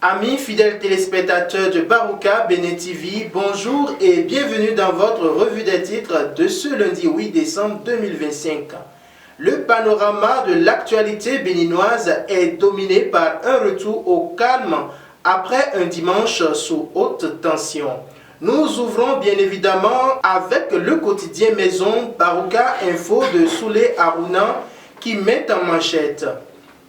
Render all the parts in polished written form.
Amis fidèles téléspectateurs de Barouka Bénin TV, bonjour et bienvenue dans votre revue des titres de ce lundi 8 décembre 2025. Le panorama de l'actualité béninoise est dominé par un retour au calme après un dimanche sous haute tension. Nous ouvrons bien évidemment avec le quotidien maison Barouka Info de Soulé Harouna qui met en manchette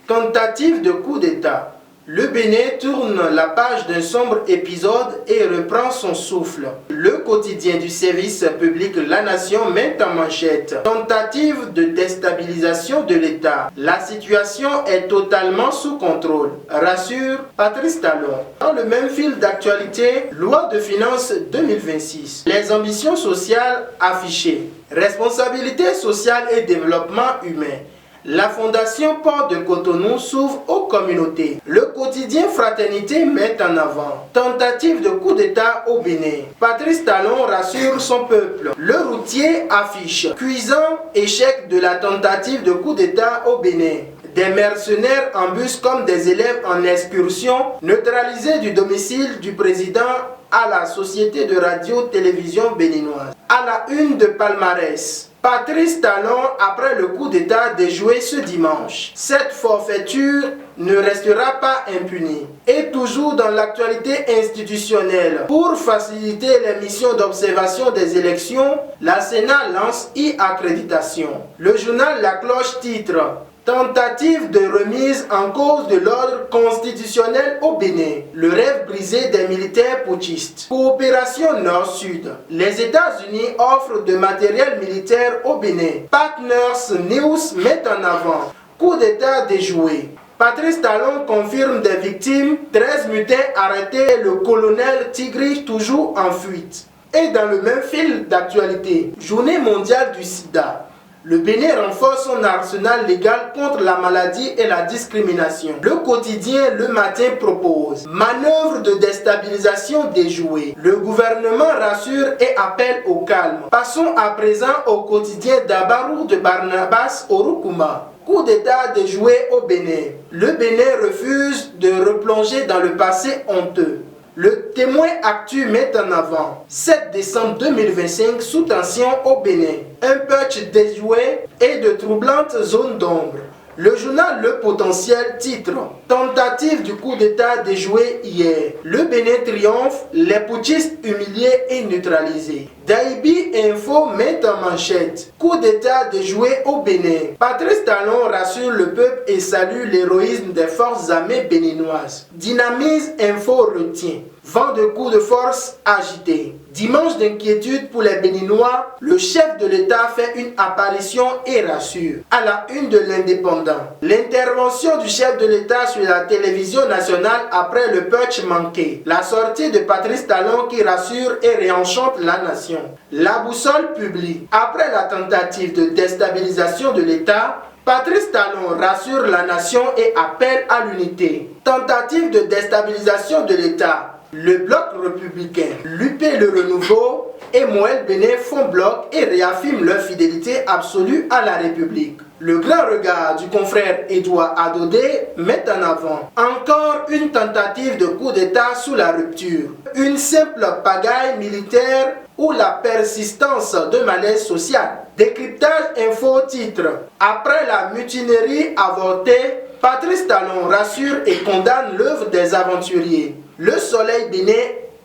tentative de coup d'État. Le Bénin tourne la page d'un sombre épisode et reprend son souffle. Le quotidien du service public La Nation met en manchette tentative de déstabilisation de l'État. La situation est totalement sous contrôle, rassure Patrice Talon. Dans le même fil d'actualité, loi de finances 2026. Les ambitions sociales affichées. Responsabilité sociale et développement humain. La Fondation Port de Cotonou s'ouvre aux communautés. Le quotidien Fraternité met en avant tentative de coup d'État au Bénin. Patrice Talon rassure son peuple. Le routier affiche cuisant échec de la tentative de coup d'État au Bénin. Des mercenaires en bus comme des élèves en excursion neutralisés du domicile du président à la Société de radio-télévision béninoise. À la une de palmarès. Patrice Talon après le coup d'État déjoué ce dimanche. Cette forfaiture ne restera pas impunie. Et toujours dans l'actualité institutionnelle, pour faciliter les missions d'observation des élections, la Sénat lance e-accréditation. Le journal La Cloche titre tentative de remise en cause de l'ordre constitutionnel au Bénin. Le rêve brisé des militaires putschistes. Coopération Nord-Sud. Les États-Unis offrent de matériel militaire au Bénin. Partners News met en avant. Coup d'État déjoué. Patrice Talon confirme des victimes. 13 mutins arrêtés. Le colonel Tigri toujours en fuite. Et dans le même fil d'actualité, Journée mondiale du sida. Le Bénin renforce son arsenal légal contre la maladie et la discrimination. Le quotidien Le Matin propose manœuvre de déstabilisation déjouée. Le gouvernement rassure et appelle au calme. Passons à présent au quotidien d'Abarou de Barnabas Orukuma. Coup d'État déjoué au Bénin. Le Bénin refuse de replonger dans le passé honteux. Le Témoin Actu met en avant 7 décembre 2025 sous tension au Bénin. Un putsch déjoué et de troublantes zones d'ombre. Le journal Le Potentiel titre tentative du coup d'État déjoué hier. Le Bénin triomphe, les putschistes humiliés et neutralisés. Daibi Info met en manchette coup d'État déjoué au Bénin. Patrice Talon rassure le peuple et salue l'héroïsme des forces armées béninoises. Dynamise Info retient vent de coups de force agité. Dimanche d'inquiétude pour les Béninois, le chef de l'État fait une apparition et rassure. À la une de l'Indépendant, l'intervention du chef de l'État sur la télévision nationale après le putsch manqué. La sortie de Patrice Talon qui rassure et réenchante la nation. La boussole publie. Après la tentative de déstabilisation de l'État, Patrice Talon rassure la nation et appelle à l'unité. Tentative de déstabilisation de l'État. Le bloc républicain, l'UP Le Renouveau et Moël Bénin font bloc et réaffirment leur fidélité absolue à la République. Le grand regard du confrère Edouard Adodé met en avant encore une tentative de coup d'État sous la rupture. Une simple pagaille militaire ou la persistance de malaise social. Décryptage info titre. Après la mutinerie avortée, Patrice Talon rassure et condamne l'œuvre des aventuriers. Le Soleil Bénin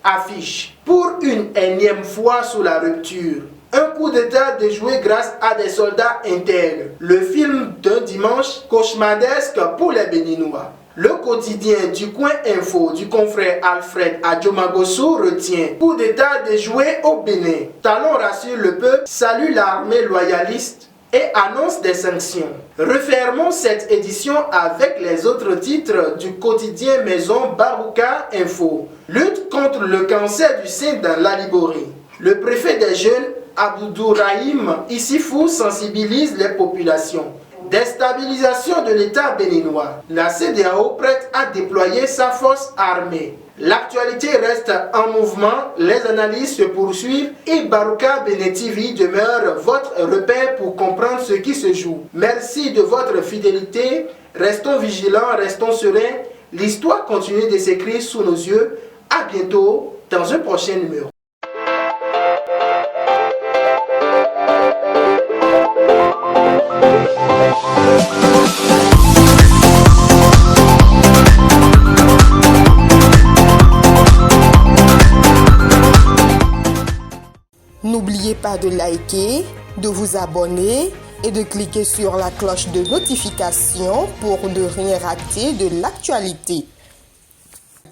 affiche pour une énième fois sous la rupture. Un coup d'État déjoué grâce à des soldats intègres. Le film d'un dimanche cauchemardesque pour les Béninois. Le quotidien du coin info du confrère Alfred Adjomagosu retient coup d'État déjoué au Bénin. Talon rassure le peuple, salue l'armée loyaliste et annonce des sanctions. Refermons cette édition avec les autres titres du quotidien maison Barouka Info. Lutte contre le cancer du sein dans la Liborie. Le préfet des jeunes, Abdourahim Issifou, sensibilise les populations. Déstabilisation de l'État béninois. La CEDEAO prête à déployer sa force armée. L'actualité reste en mouvement, les analyses se poursuivent et Barouka Bénin TV demeure votre repère pour comprendre ce qui se joue. Merci de votre fidélité, restons vigilants, restons sereins L'histoire continue de s'écrire sous nos yeux. À bientôt dans un prochain numéro. N'oubliez pas de liker, de vous abonner et de cliquer sur la cloche de notification pour ne rien rater de l'actualité.